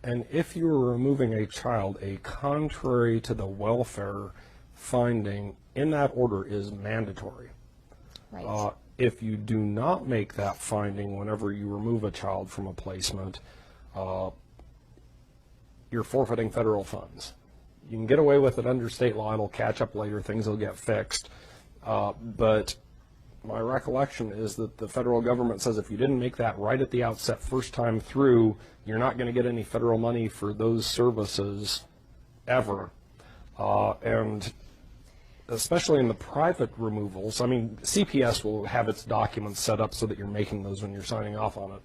And if you are removing a child, a contrary to the welfare finding in that order is mandatory. Right. If you do not make that finding whenever you remove a child from a placement, you're forfeiting federal funds. You can get away with it under state law. It'll catch up later. Things will get fixed. But my recollection is that the federal government says if you didn't make that right at the outset, first time through, you're not going to get any federal money for those services ever. And especially in the private removals, I mean, CPS will have its documents set up so that you're making those when you're signing off on it.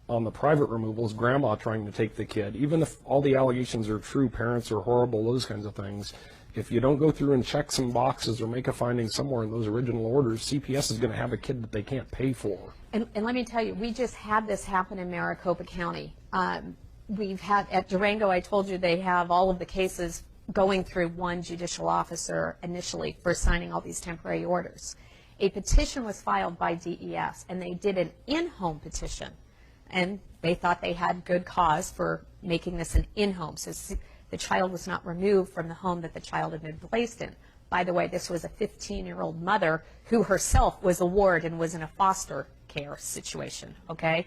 On the private removals, grandma trying to take the kid, even if all the allegations are true, parents are horrible, those kinds of things, if you don't go through and check some boxes or make a finding somewhere in those original orders, CPS is going to have a kid that they can't pay for. And let me tell you, we just had this happen in Maricopa County. We've had, at Durango, I told you they have all of the cases going through one judicial officer initially for signing all these temporary orders. A petition was filed by DES, and they did an in-home petition. And they thought they had good cause for making this an in-home. So the child was not removed from the home that the child had been placed in. By the way, this was a 15-year-old mother who herself was a ward and was in a foster care situation, okay?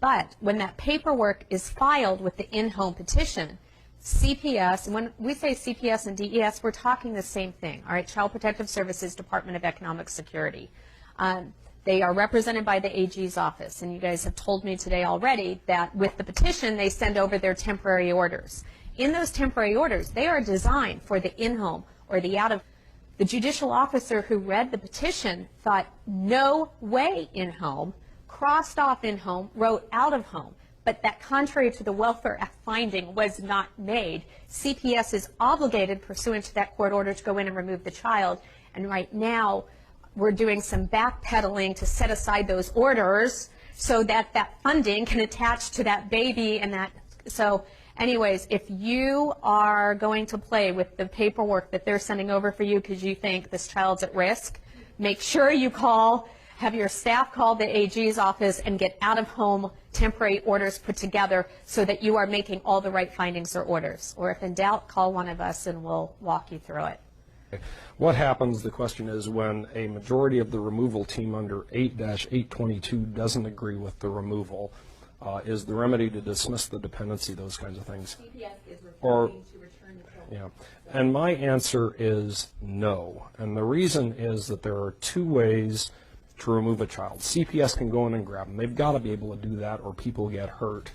But when that paperwork is filed with the in-home petition, CPS, and when we say CPS and DES, we're talking the same thing, all right? Child Protective Services, Department of Economic Security. They are represented by the AG's office, and you guys have told me today already that with the petition, they send over their temporary orders. In those temporary orders, they are designed for the in-home or the out-of. The judicial officer who read the petition thought, no way in-home, crossed off in-home, wrote out-of-home. But that, contrary to the Welfare Act finding, was not made. CPS is obligated, pursuant to that court order, to go in and remove the child. And right now, we're doing some backpedaling to set aside those orders so that that funding can attach to that baby and that. So anyways, if you are going to play with the paperwork that they're sending over for you because you think this child's at risk, make sure you have your staff call the AG's office and get out-of-home temporary orders put together so that you are making all the right findings or orders. Or if in doubt, call one of us and we'll walk you through it. What happens, the question is, when a majority of the removal team under 8-822 doesn't agree with the removal? Is the remedy to dismiss the dependency, those kinds of things? CPS is refusing to return the children. Yeah, and my answer is no. And the reason is that there are two ways to remove a child. CPS can go in and grab them. They've got to be able to do that or people get hurt.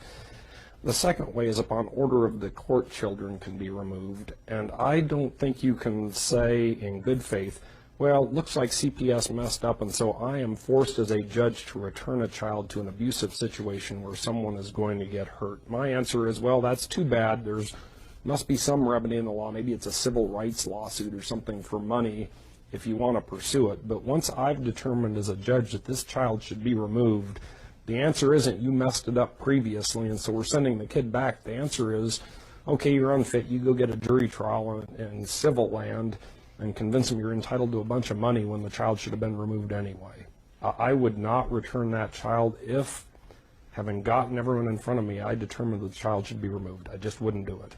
The second way is upon order of the court, children can be removed. And I don't think you can say in good faith, well, it looks like CPS messed up, and so I am forced as a judge to return a child to an abusive situation where someone is going to get hurt. My answer is, well, that's too bad. There must be some remedy in the law. Maybe it's a civil rights lawsuit or something for money if you want to pursue it. But once I've determined as a judge that this child should be removed, the answer isn't you messed it up previously and so we're sending the kid back. The answer is, okay, you're unfit. You go get a jury trial in civil land and convince them you're entitled to a bunch of money when the child should have been removed anyway. I would not return that child if, having gotten everyone in front of me, I determined the child should be removed. I just wouldn't do it.